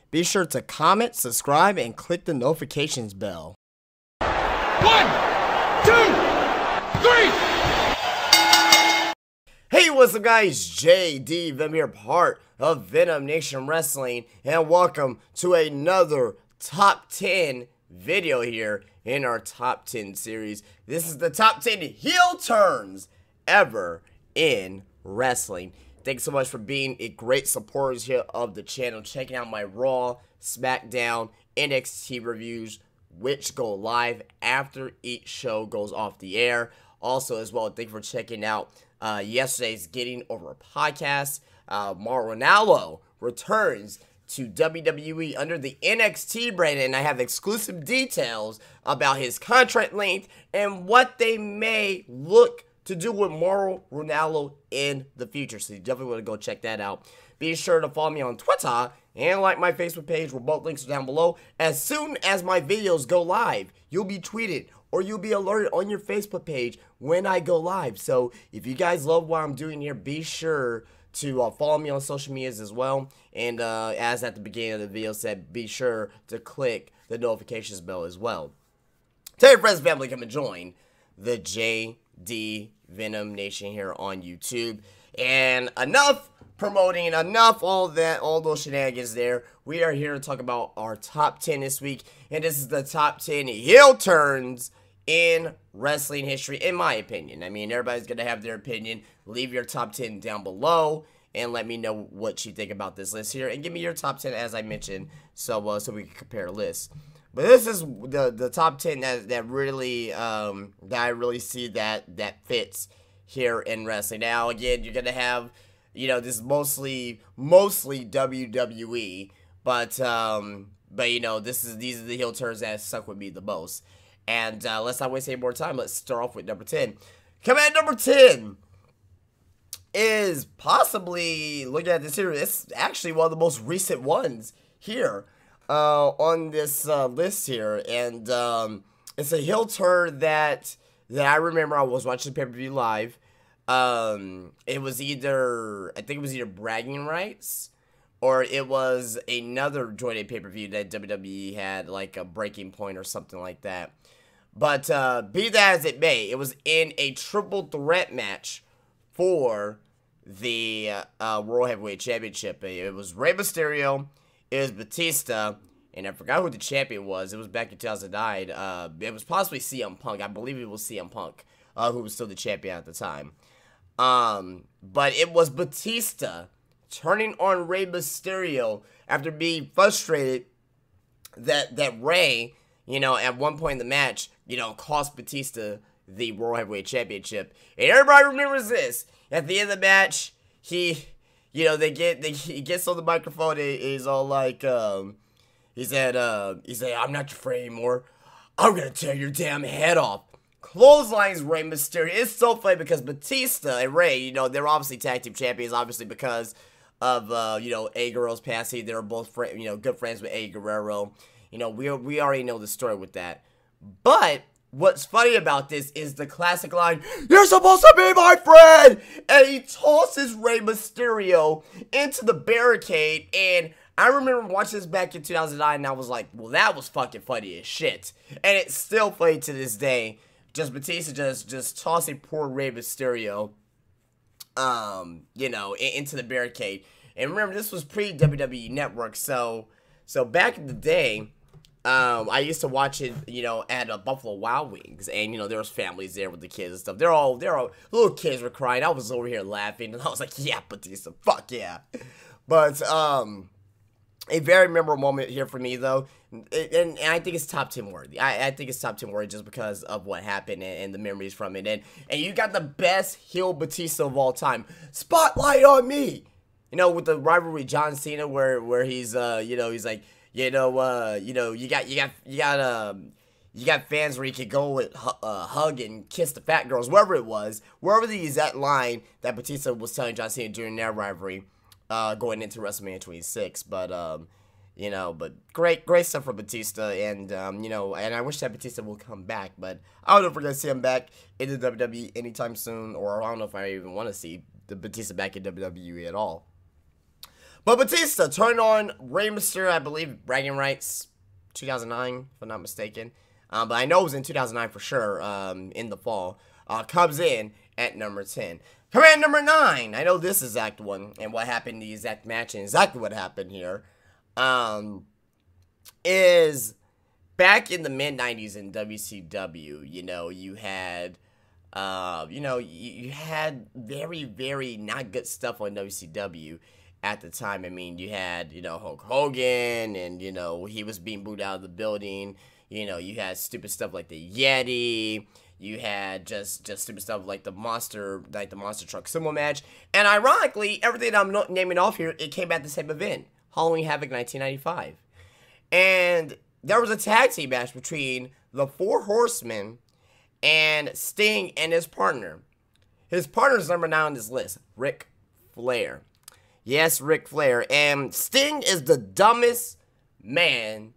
be sure to comment, subscribe, and click the notifications bell. 1, 2, 3! Hey, what's up guys, JD Venom here, part of Venom Nation Wrestling, and welcome to another Top 10 video here in our Top 10 series. This is the Top 10 heel turns ever in wrestling. Thanks so much for being a great supporters here of the channel, checking out my Raw, SmackDown, NXT reviews, which go live after each show goes off the air. Also, as well, thank you for checking out yesterday's Getting Over podcast. Mauro Ranallo returns to WWE under the NXT brand, and I have exclusive details about his contract length and what they may look to do with Mauro Ranallo in the future. So you definitely want to go check that out. Be sure to follow me on Twitter and like my Facebook page, where both links are down below. As soon as my videos go live, you'll be tweeted or you'll be alerted on your Facebook page when I go live. So if you guys love what I'm doing here, be sure to follow me on social medias as well. And as at the beginning of the video said, be sure to click the notifications bell as well. Tell your friends and family come and join the JD Venom Nation here on YouTube. And enough promoting, enough all those shenanigans there. We are here to talk about our top 10 this week, and this is the top 10 heel turns in wrestling history, in my opinion. I mean, everybody's gonna have their opinion. Leave your top 10 down below and let me know what you think about this list here, and give me your top 10 as I mentioned, so we can compare lists. But this is the top 10 that really that I really see that fits here in wrestling. Now again, you're gonna have, you know, this is mostly WWE, but you know, these are the heel turns that stuck with me the most. And let's not waste any more time. Let's start off with number 10. Coming at number 10 is possibly, looking at this here, it's actually one of the most recent ones here on this list here. And it's a heel turn that I remember I was watching the pay-per-view live. It was either, I think it was either Bragging Rights, or it was another jointed pay-per-view that WWE had, like a Breaking Point or something like that. But be that as it may, it was in a triple threat match for the World Heavyweight Championship. It was Rey Mysterio, it was Batista, and I forgot who the champion was. It was back in 2009. It was possibly CM Punk. I believe it was CM Punk, who was still the champion at the time. But it was Batista turning on Rey Mysterio after being frustrated that Rey, you know, at one point in the match, you know, cost Batista the World Heavyweight Championship. And everybody remembers this. At the end of the match, he gets on the microphone and he's all like, he said, I'm not your friend anymore. I'm gonna tear your damn head off. Clotheslines Rey Mysterio. It's so funny because Batista and Rey, you know, they're obviously tag team champions, obviously because of, you know, A Guerrero's passing. They were both, you know, good friends with A Guerrero. You know, we already know the story with that. But what's funny about this is the classic line, "You're supposed to be my friend!" And he tosses Rey Mysterio into the barricade. And I remember watching this back in 2009, and I was like, well, that was fucking funny as shit. And it's still funny to this day. Just Batista just tossing poor Rey Mysterio, you know, into the barricade. And remember, this was pre-WWE Network, so back in the day, I used to watch it, you know, at Buffalo Wild Wings, and you know, there was families there with the kids and stuff. They're all little kids were crying. I was over here laughing, and I was like, yeah, Batista, fuck yeah. But a very memorable moment here for me, though, and I think it's top 10 worthy. I think it's top 10 worthy just because of what happened and the memories from it. And you got the best heel Batista of all time. Spotlight on me! You know, with the rivalry John Cena, where he's you know, he's like, you know, you got fans where you could go with hug and kiss the fat girls, wherever it was, wherever the exact line that Batista was telling John Cena during their rivalry, going into WrestleMania 26. But you know, but great stuff for Batista, and you know, and I wish that Batista will come back, but I don't know if we're gonna see him back in the WWE anytime soon, or I don't know if I even want to see the Batista back in WWE at all. But Batista turned on Rey Mysterio, I believe, bragging rights, 2009, if I'm not mistaken. But I know it was in 2009 for sure, in the fall. Comes in at number 10. Coming in number 9. I know this exact one and what happened in the exact match and exactly what happened here. Is back in the mid-90s in WCW, you know, you had, you had very, very not good stuff on WCW at the time. I mean, you had, Hulk Hogan, and, he was being booed out of the building. You had stupid stuff like the Yeti. You had just stupid stuff like the monster truck sumo match. And ironically, everything I'm naming off here, it came at the same event, Halloween Havoc 1995. And there was a tag team match between the Four Horsemen and Sting and his partner. His partner's number 9 on this list, Ric Flair. Yes, Ric Flair. And Sting is the dumbest man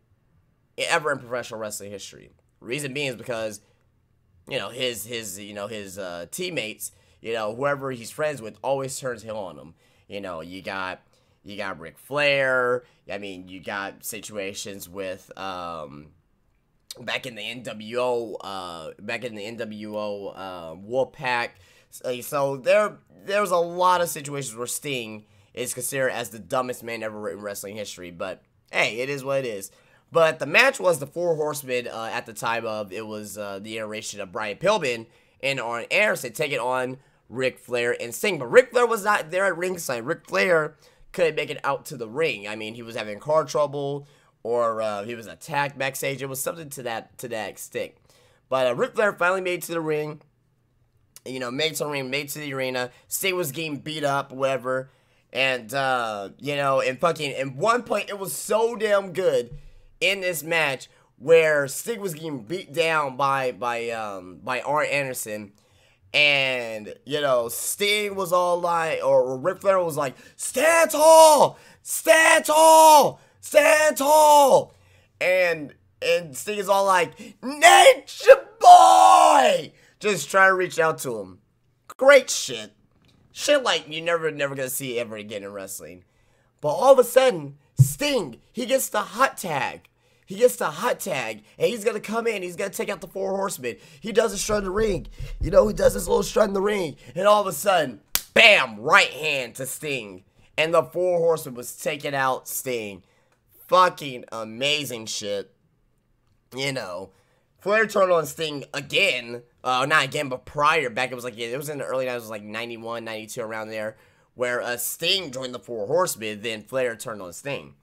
ever in professional wrestling history. Reason being is because, his teammates, whoever he's friends with always turns heel on him. You got Ric Flair. I mean, you got situations with back in the NWO Wolfpack. So there's a lot of situations where Sting is considered as the dumbest man ever in wrestling history. But hey, it is what it is. But the match was the Four Horsemen at the time of it was the iteration of Brian Pillman and Arn Anderson taking on Ric Flair and Sting. But Ric Flair was not there at ringside. Ric Flair couldn't make it out to the ring. I mean, he was having car trouble, or he was attacked backstage. It was something to that extent. But Ric Flair finally made it to the ring. Made it to the ring, made it to the arena. Sting was getting beat up, whatever. And and one point, it was so damn good in this match where Sting was getting beat down by Arn Anderson. And, Sting was all like, or Ric Flair was like, stand tall, stand tall, stand tall. And Sting is all like, Nature Boy, just trying to reach out to him. Great shit. Shit like you never gonna see ever again in wrestling. But all of a sudden, Sting, he gets the hot tag. He gets the hot tag, and he's going to come in. He's going to take out the Four Horsemen. He does a strut in the ring. He does this little strut in the ring. And all of a sudden, bam, right hand to Sting. And the Four Horsemen was taking out Sting. Fucking amazing shit. Flair turned on Sting again. Not again, but prior. Back, it was in the early 90s. It was like 91, 92, around there. Where Sting joined the Four Horsemen. Then Flair turned on Sting.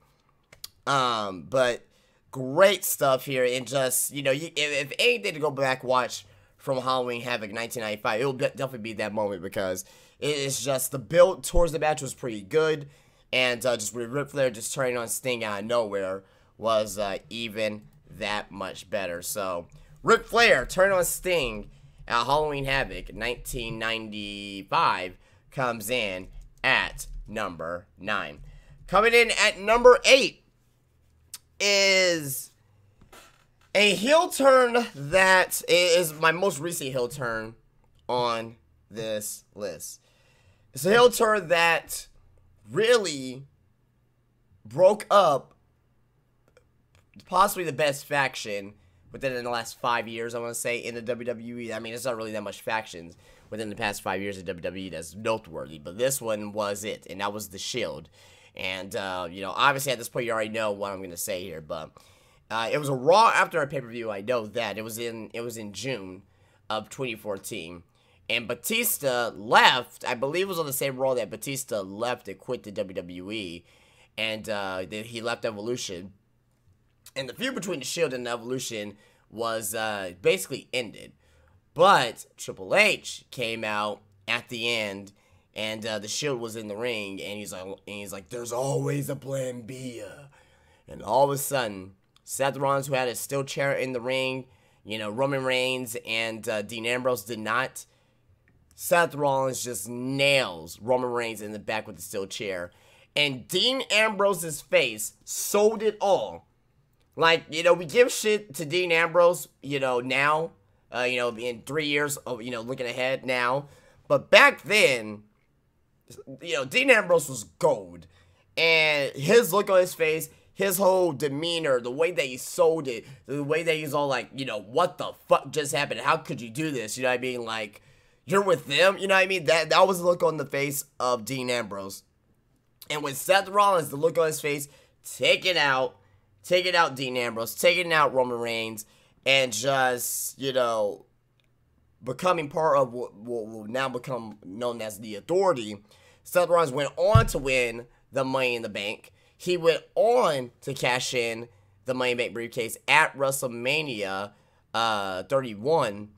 But great stuff here, and just, if anything to go back watch from Halloween Havoc 1995, it will definitely be that moment, because it's just the build towards the match was pretty good, and just with Ric Flair just turning on Sting out of nowhere was even that much better. So Ric Flair turned on Sting at Halloween Havoc 1995 comes in at number 9. Coming in at number 8 is a heel turn that is my most recent heel turn on this list. It's a heel turn that really broke up possibly the best faction within the last 5 years, I want to say, in the WWE. I mean, it's not really that much factions within the past 5 years of WWE that's noteworthy, but this one was it, and that was the Shield. And, obviously at this point you already know what I'm going to say here, but it was a Raw after a pay-per-view. I know that. It was in June of 2014. And Batista left. I believe it was on the same Raw that Batista left and quit the WWE. And he left Evolution. And the feud between the Shield and Evolution was basically ended. But Triple H came out at the end, and the Shield was in the ring, and he's like, there's always a plan B. And all of a sudden, Seth Rollins, who had a steel chair in the ring, Roman Reigns and Dean Ambrose did not. Seth Rollins just nails Roman Reigns in the back with the steel chair. And Dean Ambrose's face sold it all. Like, we give shit to Dean Ambrose, now, in 3 years of, looking ahead now. But back then, Dean Ambrose was gold. And his look on his face, his whole demeanor, the way that he sold it, the way that he's all like, you know, what the fuck just happened? How could you do this? You know what I mean? Like, you're with them, you know what I mean? That was the look on the face of Dean Ambrose. And with Seth Rollins, the look on his face, taking out Dean Ambrose, taking out Roman Reigns, and just, you know, becoming part of what will now become known as the Authority. Seth Rollins went on to win the Money in the Bank. He went on to cash in the Money in the Bank briefcase at WrestleMania 31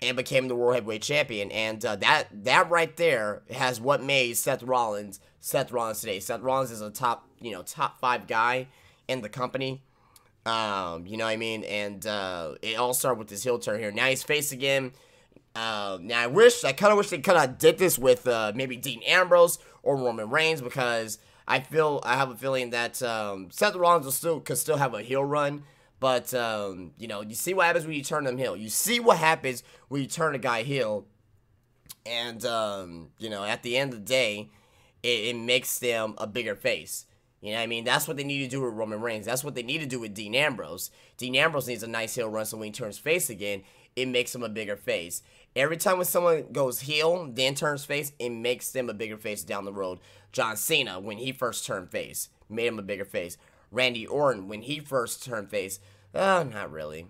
and became the World Heavyweight Champion. And that right there has what made Seth Rollins today. Seth Rollins is a top 5 guy in the company. You know what I mean? And it all started with this heel turn here. Now he's face again. Now I kind of wish they could have did this with maybe Dean Ambrose or Roman Reigns, because I have a feeling that Seth Rollins could still have a heel run. But you know, you see what happens when you turn them heel. You see what happens when you turn a guy heel, and you know, at the end of the day, it makes them a bigger face. You know what I mean? That's what they need to do with Roman Reigns. That's what they need to do with Dean Ambrose. Dean Ambrose needs a nice heel run, so when he turns face again, it makes him a bigger face. Every time when someone goes heel, then turns face, it makes them a bigger face down the road. John Cena, when he first turned face, made him a bigger face. Randy Orton, when he first turned face, not really.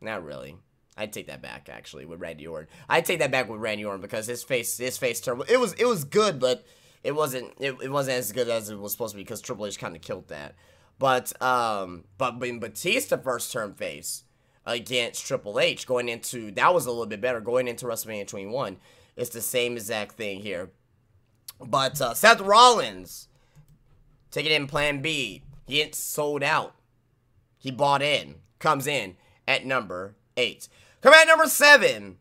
Not really. I'd take that back, actually, with Randy Orton. I'd take that back with Randy Orton, because his face turned. It was good, but it wasn't as good as it was supposed to be, because Triple H kind of killed that. But when Batista first turned face against Triple H, that was a little bit better, going into WrestleMania 21. It's the same exact thing here. But Seth Rollins, taking in Plan B, he ain't sold out. He bought in, comes in at number 8. Coming at number 7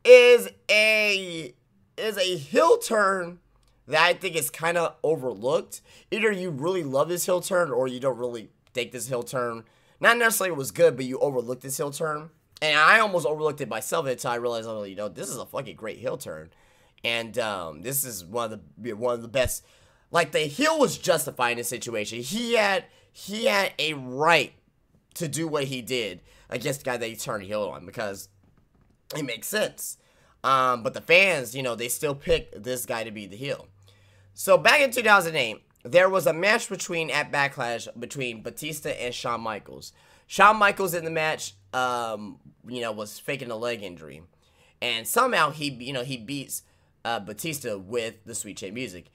is a heel turn that I think is kind of overlooked. Either you really love this heel turn, or you don't really think this heel turn, not necessarily was good, but you overlooked this heel turn. And I almost overlooked it myself until I realized, oh, you know, this is a fucking great heel turn. And this is one of the best. Like, the heel was justified in this situation. He had a right to do what he did against the guy that he turned heel on, because it makes sense. But the fans, you know, they still pick this guy to be the heel. So back in 2008, there was a match at Backlash between Batista and Shawn Michaels. Shawn Michaels in the match, you know, was faking a leg injury, and somehow he beats Batista with the Sweet Chin Music.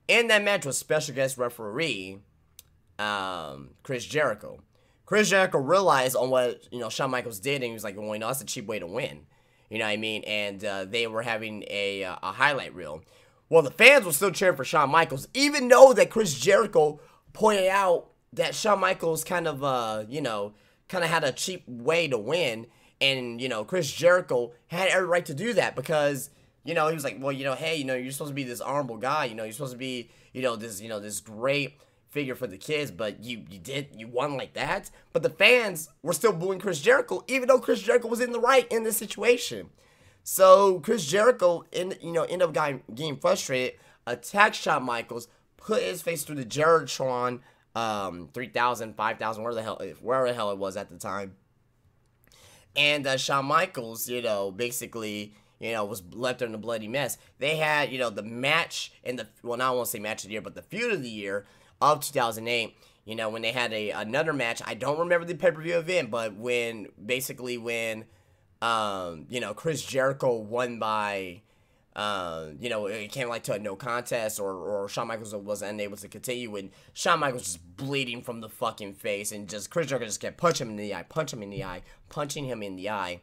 In that match was special guest referee Chris Jericho. Chris Jericho realized on what, you know, Shawn Michaels did, and he was like, well, you know, that's a cheap way to win. You know what I mean? And they were having a highlight reel. Well, the fans were still cheering for Shawn Michaels, even though that Chris Jericho pointed out that Shawn Michaels kind of, you know, had a cheap way to win. And, you know, Chris Jericho had every right to do that, because, you know, he was like, well, you know, hey, you know, you're supposed to be this honorable guy. You know, you're supposed to be, this great figure for the kids, but you won like that. But the fans were still booing Chris Jericho, even though Chris Jericho was in the right in this situation. So Chris Jericho, ended up getting frustrated, attacked Shawn Michaels, put his face through the Jericho 3000, 5000, wherever the hell it was at the time. And Shawn Michaels, you know, basically, you know, was left in a bloody mess. They had, you know, the match well, now I won't say match of the year, but the feud of the year of 2008. You know, when they had another match, I don't remember the pay-per-view event, but when you know, Chris Jericho won by, you know, it came like to a no contest, or Shawn Michaels was unable to continue, and Shawn Michaels just bleeding from the fucking face, and just Chris Jericho just kept punching him in the eye, punching him in the eye.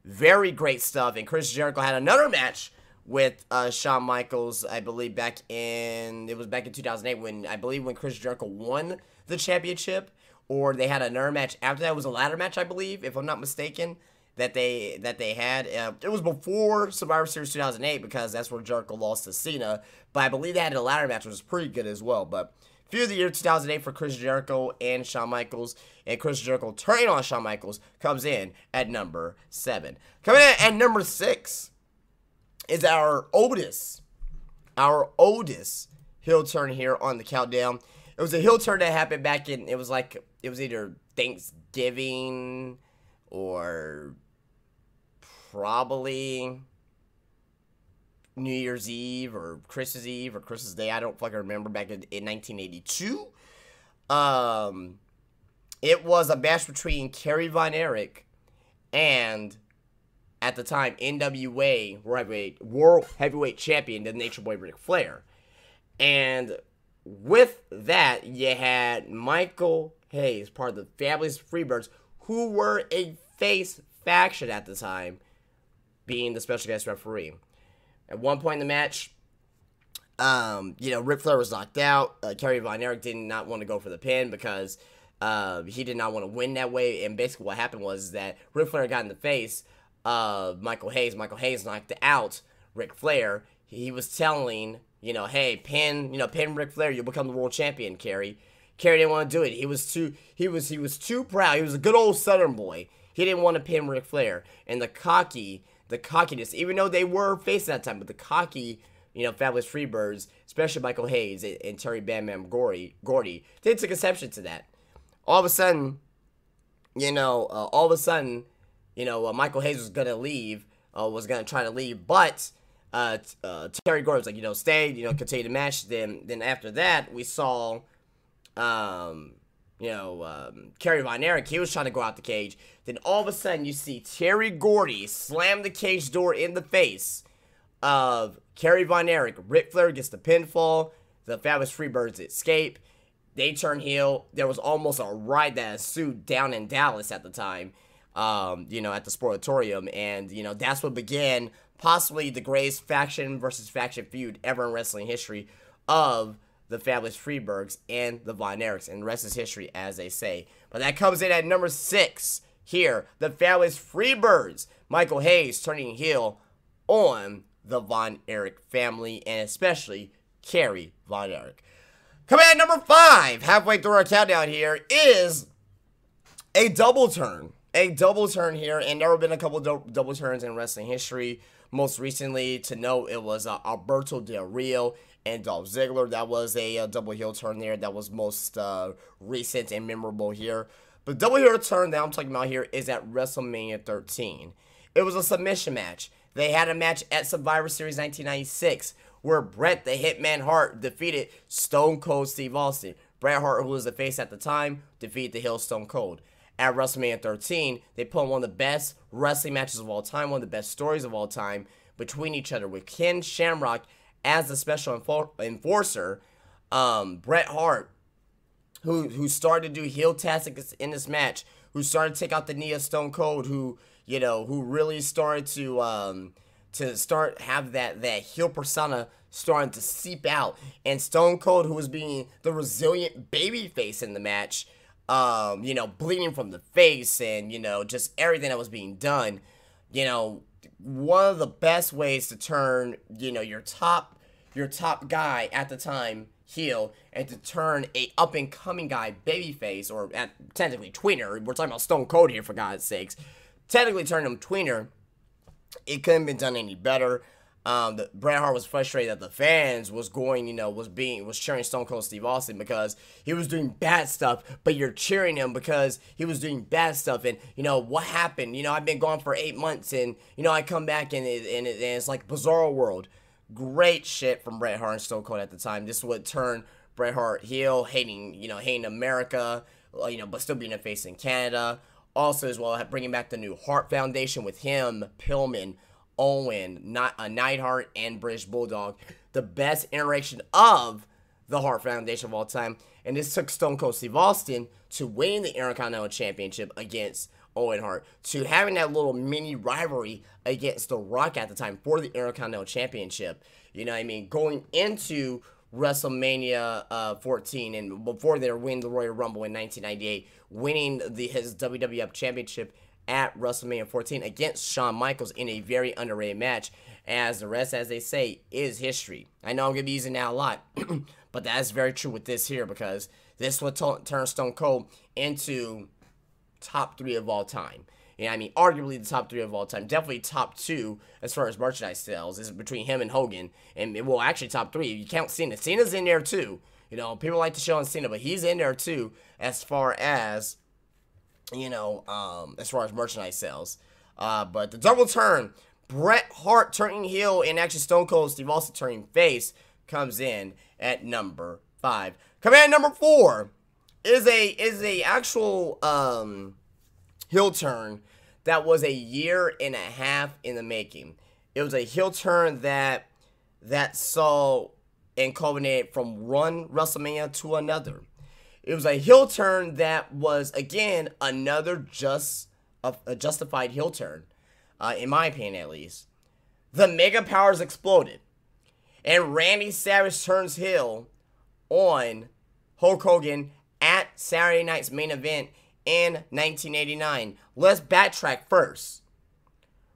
Very great stuff. And Chris Jericho had another match with Shawn Michaels, I believe back in 2008, when Chris Jericho won the championship, or they had another match after that. It was a ladder match, I believe, if I'm not mistaken, that they had. It was before Survivor Series 2008, because that's where Jericho lost to Cena, but I believe they had a ladder match, which was pretty good as well. But feud of the year 2008 for Chris Jericho and Shawn Michaels, and Chris Jericho turning on Shawn Michaels comes in at number 7. Coming in at number 6 is our oldest heel turn here on the countdown. It was a heel turn that happened back in, it was either Thanksgiving or probably New Year's Eve or Christmas Eve or Christmas Day. I don't fucking remember, back in 1982. It was a match between Kerry Von Erich and, at the time, NWA World Heavyweight Champion, the Nature Boy Ric Flair. And with that, you had Michael Hayes, part of the Fabulous Freebirds, who were a face faction at the time, being the special guest referee. At one point in the match, Ric Flair was knocked out. Kerry Von Erich did not want to go for the pin because he did not want to win that way. And basically what happened was that Ric Flair got in the face of Michael Hayes. Michael Hayes knocked out Ric Flair. He was telling, hey, pin Ric Flair, you'll become the world champion, Kerry. Kerry didn't want to do it. He was too proud. He was a good old Southern boy. He didn't want to pin Ric Flair. And the cockiness, even though they were facing that time, but the cocky, Fabulous Freebirds, especially Michael Hayes and Terry Bam Bam Gordy, they took exception to that. All of a sudden, Michael Hayes was going to leave, was going to try to leave, but Terry Gordy was like, stay, continue the match. Then after that, we saw, Kerry Von Erich, he was trying to go out the cage. Then all of a sudden, you see Terry Gordy slam the cage door in the face of Kerry Von Erich. Ric Flair gets the pinfall. The Fabulous Freebirds escape. They turn heel. There was almost a riot that ensued down in Dallas at the time, at the Sportatorium. And, that's what began possibly the greatest faction versus faction feud ever in wrestling history of the Fabulous Freebirds and the Von Erichs. And the rest is history, as they say. But that comes in at number 6 here. The Fabulous Freebirds. Michael Hayes turning heel on the Von Erich family, and especially Kerry Von Erich. Coming at number 5, halfway through our countdown here, is a double turn. A double turn here, and there have been a couple double turns in wrestling history. Most recently, to note, it was Alberto Del Rio and Dolph Ziggler. That was a double heel turn there. That was most recent and memorable here. But double heel turn that I'm talking about here is at WrestleMania 13. It was a submission match. They had a match at Survivor Series 1996 where Bret the Hitman Hart defeated Stone Cold Steve Austin. Bret Hart, who was the face at the time, defeated the heel Stone Cold. At WrestleMania 13, they put on one of the best wrestling matches of all time, one of the best stories of all time between each other, with Ken Shamrock as the special enforcer. Bret Hart, who started to do heel tactics in this match, who started to take out the knee of Stone Cold, who really started to have that heel persona starting to seep out. And Stone Cold, who was being the resilient babyface in the match, bleeding from the face and, just everything that was being done. One of the best ways to turn, your top guy at the time heel and to turn a up-and-coming guy babyface, or technically tweener. We're talking about Stone Cold here, for God's sakes. Technically turn him tweener. It couldn't have been done any better. Bret Hart was frustrated that the fans was cheering Stone Cold Steve Austin because he was doing bad stuff, but you're cheering him because he was doing bad stuff. And what happened? I've been gone for 8 months, and I come back and it's like Bizarro World. Great shit from Bret Hart and Stone Cold at the time. This would turn Bret Hart heel, hating America, but still being a face in Canada. Also, as well, bringing back the new Hart Foundation with him, Pillman, Owen, Neidhart, and British Bulldog. The best iteration of the Hart Foundation of all time. And this took Stone Cold Steve Austin to winning the Intercontinental Championship against Owen Hart, to having that little mini rivalry against The Rock at the time for the Intercontinental Championship. Going into WrestleMania 14, and before they were winning the Royal Rumble in 1998, winning his WWF Championship at WrestleMania 14 against Shawn Michaels in a very underrated match, as the rest, as they say, is history. I know I'm going to be using that a lot, but that's very true with this here, because this would turn Stone Cold into top 3 of all time. Arguably the top 3 of all time. Definitely top 2 as far as merchandise sales is between him and Hogan. And, well, actually top 3. You count Cena. Cena's in there too. You know, people like to show on Cena, but he's in there too as far as, you know, as far as merchandise sales. But the double turn, Bret Hart turning heel and actually Stone Cold Steve Austin turning face comes in at number 5. Coming in at number 4 is a actual heel turn that was a year and a half in the making. It was a heel turn that saw and culminated from one WrestleMania to another. It was a heel turn that was, again, another a justified heel turn, in my opinion at least. The Mega Powers exploded, and Randy Savage turns heel on Hulk Hogan at Saturday Night's Main Event in 1989. Let's backtrack first.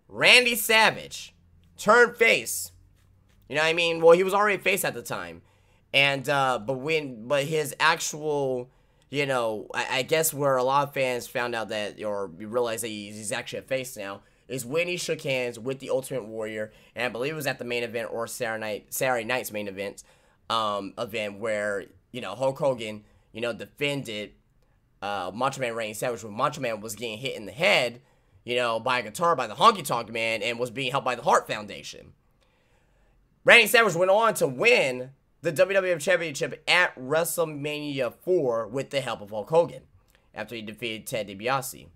Randy Savage turned face. You know what I mean? Well, he was already face at the time. And, but his actual, you know, I guess where a lot of fans found out that, or realized that he's actually a face now, is when he shook hands with the Ultimate Warrior, and I believe it was at the main event or Saturday Night's main event, where, you know, Hulk Hogan, you know, defended, Macho Man Randy Savage when Macho Man was getting hit in the head, you know, by a guitar by the Honky Tonk Man and was being helped by the Hart Foundation. Randy Savage went on to win the WWF Championship at WrestleMania 4 with the help of Hulk Hogan after he defeated Ted DiBiase.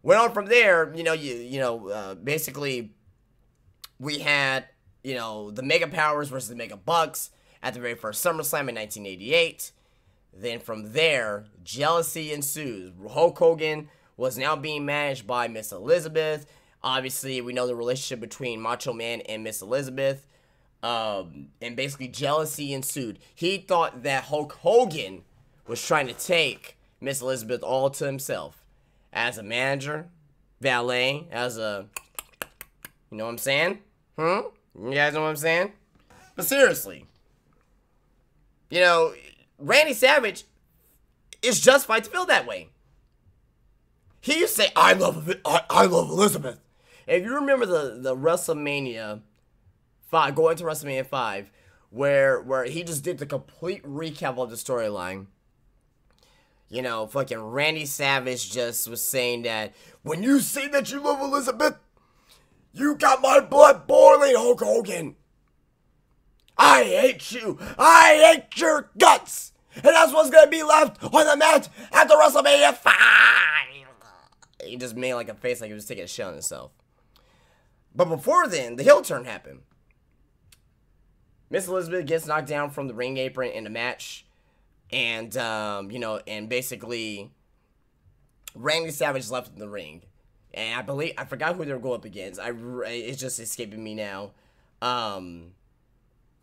Went on from there, you know, basically we had, you know, the Mega Powers versus the Mega Bucks at the very first SummerSlam in 1988. Then from there, jealousy ensues. Hulk Hogan was now being managed by Miss Elizabeth. Obviously, we know the relationship between Macho Man and Miss Elizabeth. And basically jealousy ensued. He thought that Hulk Hogan was trying to take Miss Elizabeth all to himself. As a manager, valet, as a, you know what I'm saying? You guys know what I'm saying? But seriously, you know, Randy Savage is justified to feel that way. He used to say, I love Elizabeth. If you remember the WrestleMania 5, going to WrestleMania 5, where he just did the complete recap of the storyline. You know, fucking Randy Savage just was saying that, when you say that you love Elizabeth, you got my blood boiling, Hulk Hogan. I hate you. I hate your guts. And that's what's going to be left on the match after WrestleMania 5. He just made like a face like he was taking a shit on himself. But before then, the heel turn happened. Miss Elizabeth gets knocked down from the ring apron in the match. And, you know, and basically, Randy Savage left in the ring. And I forgot who they were going up against. It's just escaping me now. I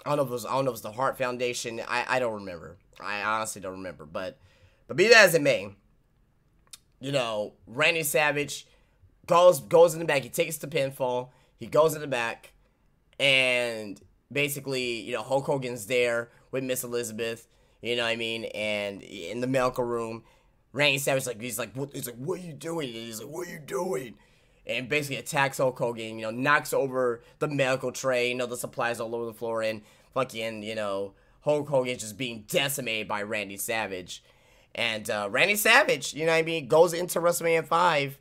don't know if it was the Hart Foundation. I don't remember. I honestly don't remember. But be that as it may, you know, Randy Savage goes in the back. He takes the pinfall. He goes in the back. And basically, you know, Hulk Hogan's there with Miss Elizabeth. You know what I mean? And in the medical room, Randy Savage, he's like, what are you doing? And he's like, what are you doing? And basically attacks Hulk Hogan, you know, knocks over the medical tray, you know, the supplies all over the floor, and fucking, you know, Hulk Hogan just being decimated by Randy Savage. And Randy Savage, you know what I mean, goes into WrestleMania 5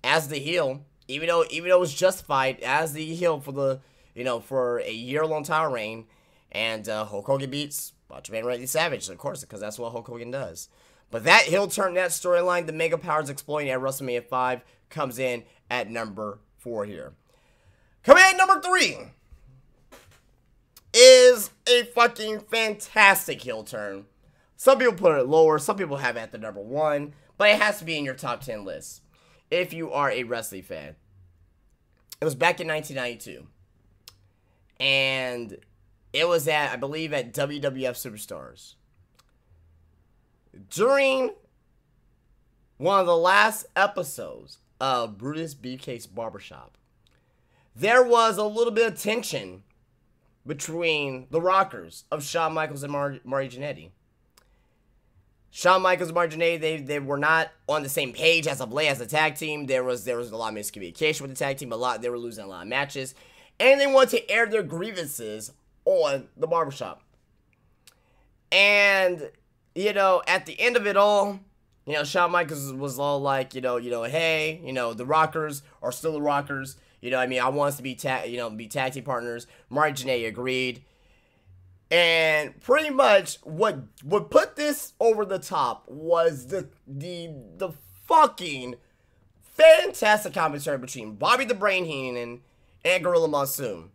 as the heel, even though it was justified as the heel for the, you know, for a year-long title reign. And Hulk Hogan beats Macho Man Randy Savage, of course, because that's what Hulk Hogan does. But that heel turn, that storyline, the Mega Powers exploiting at WrestleMania 5, comes in at number 4 here. Coming in at number 3 is a fucking fantastic heel turn. Some people put it lower, some people have it at the number 1, but it has to be in your top 10 list if you are a wrestling fan. It was back in 1992. And it was I believe, at WWF Superstars. During one of the last episodes of Brutus Beefcake's Barbershop, there was a little bit of tension between the Rockers of Shawn Michaels and Marty Jannetty. Shawn Michaels and Marty Jannetty, they were not on the same page as of late as a tag team. There was a lot of miscommunication with the tag team. They were losing a lot of matches. And they wanted to air their grievances on the Barbershop. And, you know, at the end of it all, you know, Shawn Michaels was all like, you know, hey, you know, the Rockers are still the Rockers. You know, I mean, I want us to be tag team partners. Marty Jannetty agreed. And pretty much what put this over the top was the fucking fantastic commentary between Bobby the Brain Heenan and Gorilla Monsoon.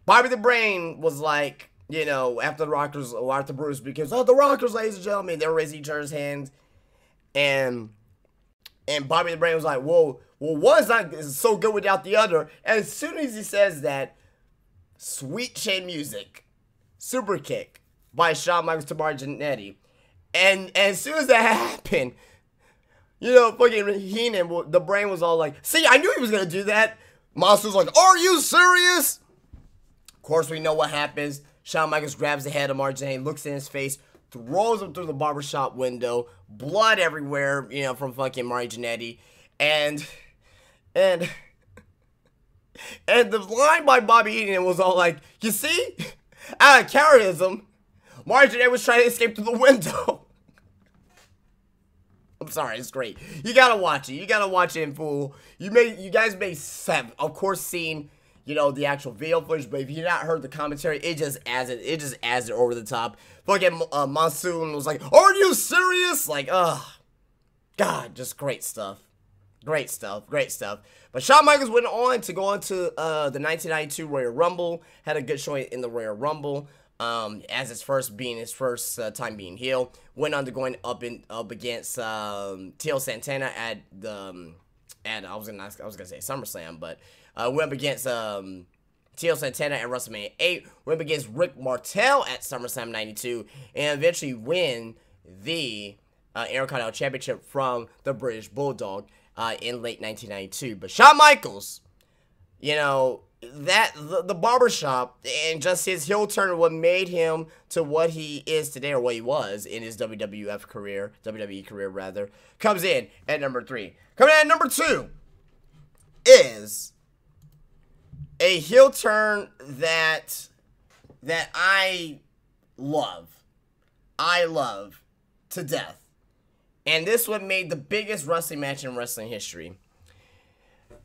Bobby the Brain was like, you know, after the Rockers, or after Bruce, because, oh, the Rockers, ladies and gentlemen, they were raising each other's hands. And Bobby the Brain was like, whoa, well, one's not so good without the other. And as soon as he says that, sweet chin music, super kick by Shawn Michaels to Marty Jannetty. And as soon as that happened, you know, fucking Heenan, the Brain was all like, see, I knew he was going to do that. Monster's like, are you serious? Of course, we know what happens. Shawn Michaels grabs the head of Marty Jannetty, looks in his face, throws him through the barbershop window, blood everywhere, you know, from fucking Marty Jannetty. And the line by Bobby Heenan was all like, you see, out of characterism, Marty Jannetty was trying to escape through the window. I'm sorry, it's great. You gotta watch it. You gotta watch it in full. You guys may have, of course, seen, you know, the actual video footage, but if you not heard the commentary, it just adds it over the top. Fucking Monsoon was like, are you serious? Like, God, just great stuff. Great stuff. But Shawn Michaels went on to go on to the 1992 Royal Rumble, had a good showing in the Royal Rumble, as his first time being heel. Went on to going up against Tito Santana at the I was gonna say SummerSlam, but went up against Tito Santana at WrestleMania 8, went up against Rick Martel at SummerSlam 92, and eventually win the Intercontinental Championship from the British Bulldog in late 1992. But Shawn Michaels, you know, the barbershop and just his heel turn, what made him to what he is today, or what he was in his WWE career rather, comes in at number 3. Coming in at number 2 is a heel turn that I love to death. And this one made the biggest wrestling match in wrestling history.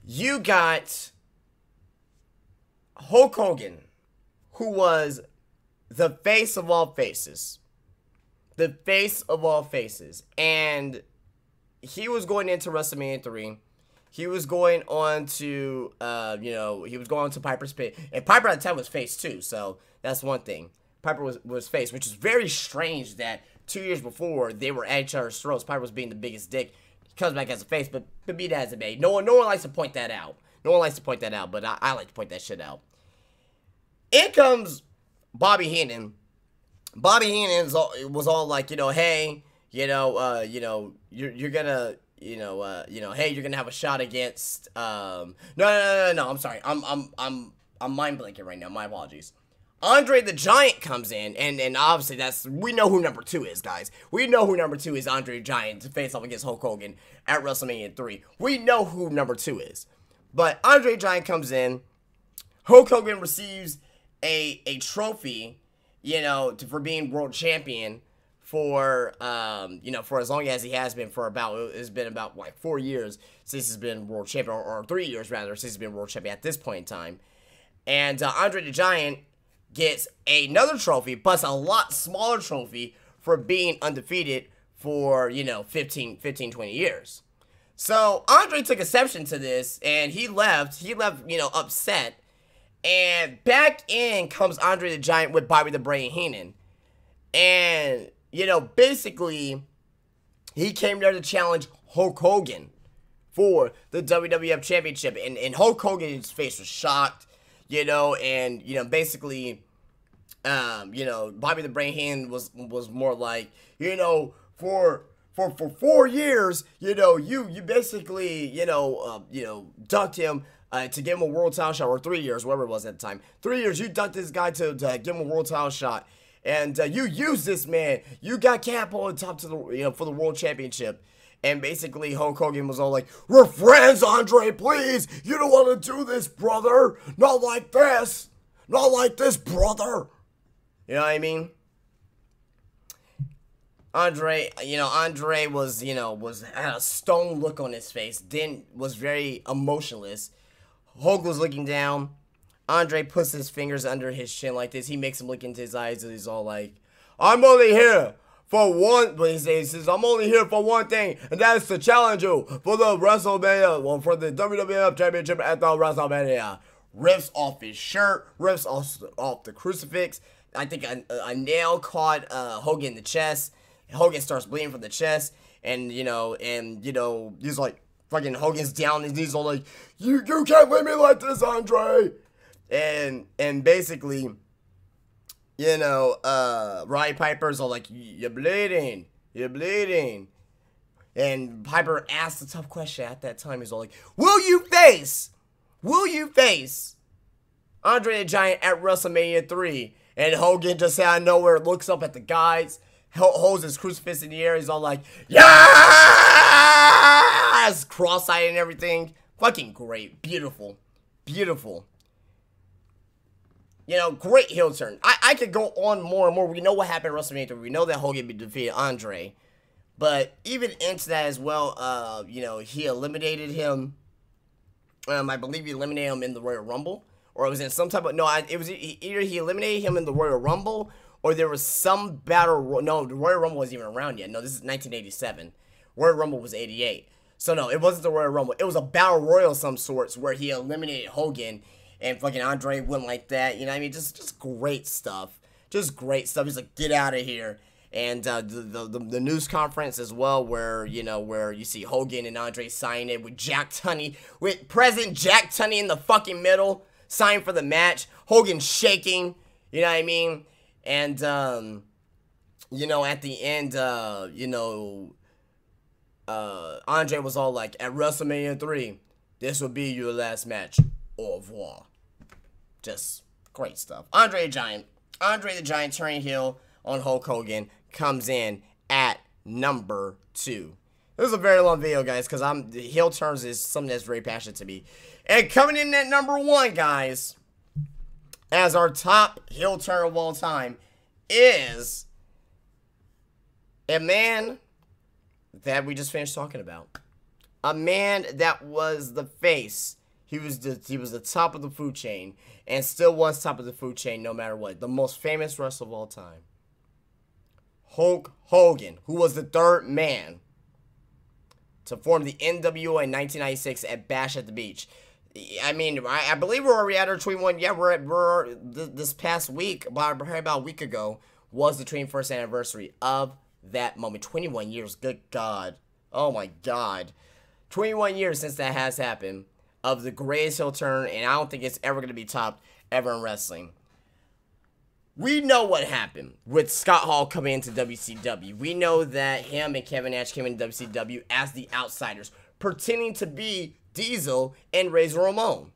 You got Hulk Hogan, who was the face of all faces. The face of all faces. And he was going into WrestleMania 3. He was going on to, he was going on to Piper's Pit. And Piper at the time was face too, so that's one thing. Piper was face, which is very strange that 2 years before they were at each other's throats. Piper was being the biggest dick. He comes back as a face, but be that as it may. No one likes to point that out. No one likes to point that out, but I like to point that shit out. In comes Bobby Heenan. Bobby Heenan was all like, hey, you're gonna, hey, you're gonna have a shot against, no, I'm sorry, I'm mind blanking right now, my apologies. Andre the Giant comes in, and obviously we know who number 2 is, guys. We know who number 2 is, Andre the Giant, to face off against Hulk Hogan at WrestleMania 3. We know who number 2 is. But Andre the Giant comes in, Hulk Hogan receives a trophy, for being world champion for as long as he has been, it's been about like 4 years since he's been world champion, or 3 years rather, since he's been world champion at this point in time. And Andre the Giant gets another trophy, plus a lot smaller trophy for being undefeated for, 15, 20 years. So Andre took exception to this, and he left, upset. And back in comes Andre the Giant with Bobby the Brain Heenan. And, basically, he came there to challenge Hulk Hogan for the WWF Championship. And Hulk Hogan's face was shocked, basically, Bobby the Brain Heenan was more like, for 4 years, you basically, ducked him to give him a world title shot, or 3 years, whatever it was at the time. 3 years, you ducked this guy to give him a world title shot. And you used this man. You got Cap on top to the, for the world championship. And basically, Hulk Hogan was all like, we're friends, Andre, please. You don't want to do this, brother. Not like this. Not like this, brother. You know what I mean? Andre was, had a stone look on his face, was very emotionless. Hogan was looking down. Andre puts his fingers under his chin like this. He makes him look into his eyes, and he's all like, I'm only here for one, but he says, I'm only here for one thing, and that is to challenge you for the WrestleMania, for the WWF Championship at the WrestleMania. Rips off his shirt, rips off the crucifix. I think a nail caught Hogan in the chest. Hogan starts bleeding from the chest, and he's like, fucking Hogan's down, and he's all like, you can't leave me like this, Andre. And basically, Roddy Piper's all like, you're bleeding. And Piper asked a tough question at that time. He's all like, will you face Andre the Giant at WrestleMania 3? And Hogan just out of nowhere looks up at the guys, holds his crucifix in the air. He's all like, yes! Cross-eyed and everything. Fucking great. Beautiful. Great heel turn. I could go on more and more. We know what happened at WrestleMania 3. We know that Hogan defeated Andre. But even into that as well, he eliminated him. I believe he eliminated him in the Royal Rumble. Or it was in some type of... No, it was either he eliminated him in the Royal Rumble, or there was some battle... No, the Royal Rumble wasn't even around yet. No, this is 1987. Royal Rumble was 88. So no, it wasn't the Royal Rumble. It was a Battle Royal of some sorts where he eliminated Hogan, and fucking Andre went like that. You know what I mean? Just great stuff. Just great stuff. He's like, get out of here. And the news conference as well, where you see Hogan and Andre sign it with with President Jack Tunney in the fucking middle, sign for the match. Hogan shaking, you know what I mean? And at the end, Andre was all like, at WrestleMania 3, this will be your last match. Au revoir. Just great stuff. Andre the Giant turning heel on Hulk Hogan comes in at number 2. This is a very long video, guys, because the heel turns is something that's very passionate to me. And coming in at number 1, guys, as our top heel turn of all time, is a man that we just finished talking about. A man that was the face. He was the top of the food chain, and still was top of the food chain no matter what. The most famous wrestler of all time. Hulk Hogan, who was the third man to form the NWO in 1996 at Bash at the Beach. I mean, I believe we're already at our 21. Yeah, this past week, about a week ago, was the 21st anniversary of that moment. 21 years, good God. Oh my God. 21 years since that has happened, of the greatest heel turn, and I don't think it's ever going to be topped ever in wrestling. We know what happened with Scott Hall coming into WCW. We know that him and Kevin Nash came into WCW as the outsiders, pretending to be Diesel and Razor Ramon.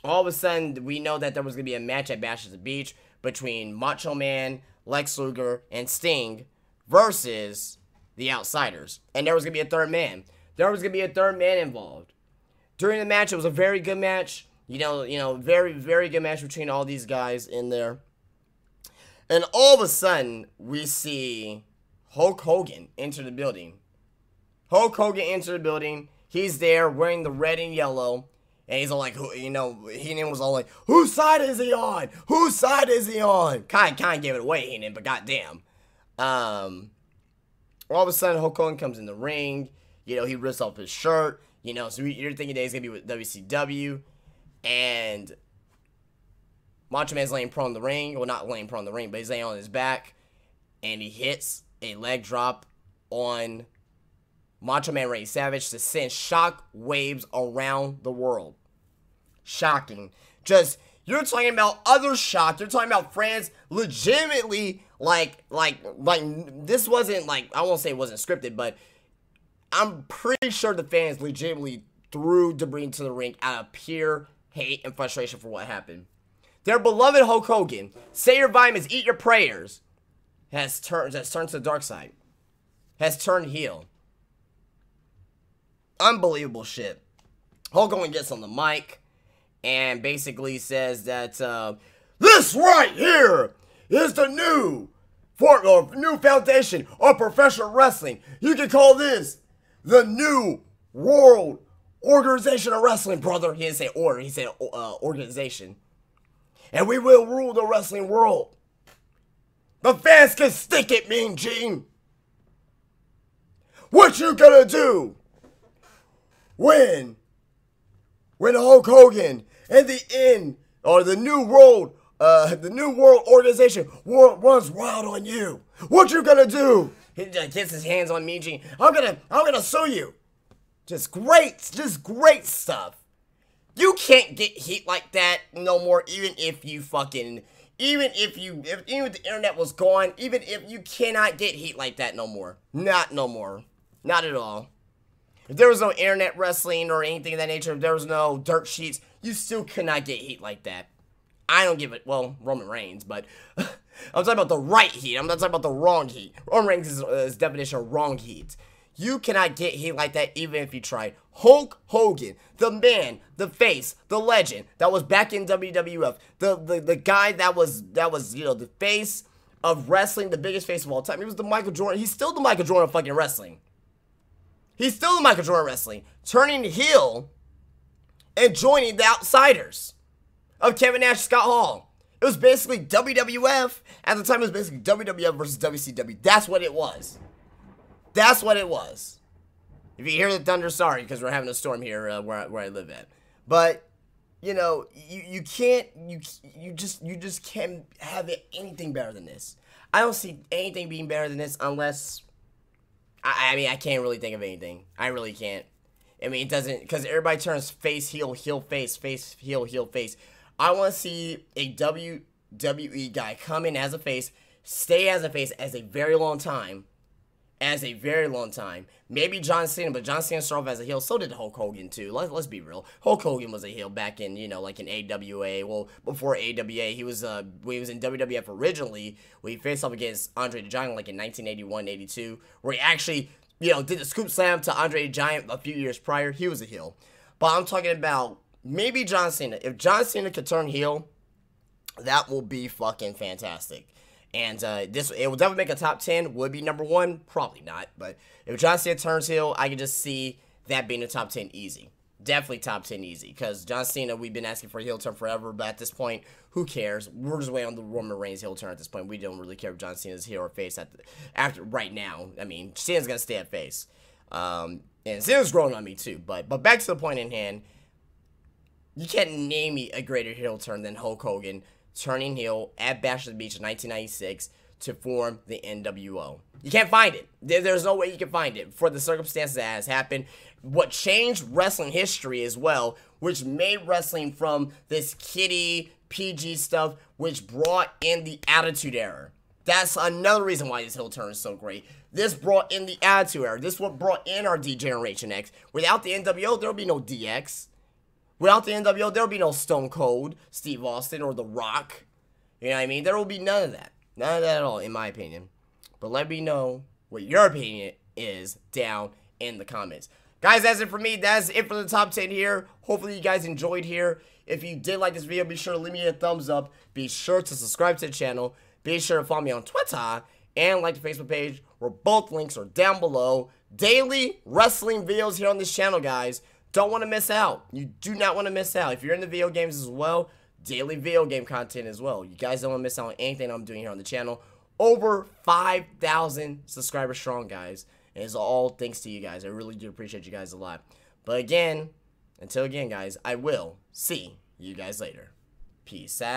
All of a sudden, we know that there was going to be a match at Bash at the Beach between Macho Man, Lex Luger, and Sting versus the outsiders. And there was going to be a third man. There was going to be a third man involved. During the match, it was a very good match. Very, very good match between all these guys in there. And all of a sudden, we see Hulk Hogan enter the building. Hulk Hogan entered the building. He's there wearing the red and yellow. And he's all like, Heenan was all like, whose side is he on? Whose side is he on? Kind of gave it away, Heenan, but goddamn. All of a sudden, Hulk Hogan comes in the ring. He rips off his shirt. So you're thinking that he's going to be with WCW. And Macho Man's laying prone in the ring. Well, not laying prone in the ring, but he's laying on his back. And he hits a leg drop on Macho Man Randy Savage to send shock waves around the world. Shocking. You're talking about other shock. You're talking about fans legitimately, like this wasn't, I won't say it wasn't scripted, but I'm pretty sure the fans legitimately threw debris into the ring out of pure hate and frustration for what happened. Their beloved Hulk Hogan, say your vitamins, eat your prayers, has turned to the dark side. Has turned heel. Unbelievable shit. Hulk Hogan gets on the mic and basically says that this right here is the new new foundation of professional wrestling. You can call this the New World Organization of Wrestling, brother. He didn't say order, he said organization. And we will rule the wrestling world. The fans can stick it, Mean Gene. What you gonna do when Hulk Hogan and the New World Organization runs wild on you? What you gonna do? He gets his hands on Mean Gene. I'm gonna sue you. Just great stuff. You can't get heat like that no more, even if the internet was gone, even if you cannot get heat like that no more. Not no more. Not at all. If there was no internet wrestling or anything of that nature, if there was no dirt sheets, you still could not get heat like that. I don't give it, well, Roman Reigns, but I'm talking about the right heat. I'm not talking about the wrong heat. Roman Reigns is definition of wrong heat. You cannot get heat like that even if you tried. Hulk Hogan, the man, the face, the legend that was back in WWF, the guy that was the face of wrestling, the biggest face of all time. He was the Michael Jordan. He's still the Michael Jordan of fucking wrestling. He's still the Michael Jordan wrestling, turning heel and joining the Outsiders of Kevin Nash, Scott Hall. It was basically WWF. At the time, it was basically WWF versus WCW. That's what it was. That's what it was. If you hear the thunder, sorry, because we're having a storm here where I live at. But you know, you just can't have anything better than this. I don't see anything being better than this unless I mean I can't really think of anything. I really can't. I mean it doesn't, because everybody turns face heel, heel face, face heel, heel face. I want to see a WWE guy come in as a face, stay as a face as a very long time. Maybe John Cena, but John Cena started off as a heel. So did Hulk Hogan too. Let's be real. Hulk Hogan was a heel back in, you know, like in AWA. Well, before AWA, he was when he was in WWF originally, where he faced off against Andre the Giant like in 1981-82, where he actually, you know, did the scoop slam to Andre the Giant a few years prior. He was a heel. But I'm talking about maybe John Cena. If John Cena could turn heel, that will be fucking fantastic. And it will definitely make a top 10. Would be number 1? Probably not. But if John Cena turns heel, I can just see that being a top 10 easy. Definitely top 10 easy. Because John Cena, we've been asking for a heel turn forever. But at this point, who cares? We're just waiting on the Roman Reigns heel turn at this point. We don't really care if John Cena's heel or face after right now. I mean, Cena's going to stay at face. And Cena's growing on me too. But back to the point in hand. You can't name me a greater heel turn than Hulk Hogan turning heel at Bash at the Beach in 1996 to form the NWO. You can't find it. There's no way you can find it for the circumstances that has happened. What changed wrestling history as well, which made wrestling from this kiddie, PG stuff, which brought in the Attitude Era. That's another reason why this heel turn is so great. This brought in the Attitude Era. This is what brought in our D-Generation X. Without the NWO, there would be no DX. Without the NWO, there will be no Stone Cold, Steve Austin, or The Rock. You know what I mean? There will be none of that. None of that at all, in my opinion. But let me know what your opinion is down in the comments. Guys, that's it for me. That's it for the top 10 here. Hopefully you guys enjoyed here. If you did like this video, be sure to leave me a thumbs up. Be sure to subscribe to the channel. Be sure to follow me on Twitter and like the Facebook page, where both links are down below. Daily wrestling videos here on this channel, guys. Don't want to miss out. You do not want to miss out. If you're into video games as well, daily video game content as well. You guys don't want to miss out on anything I'm doing here on the channel. Over 5,000 subscribers strong, guys. And it's all thanks to you guys. I really do appreciate you guys a lot. But again, until again, guys, I will see you guys later. Peace out.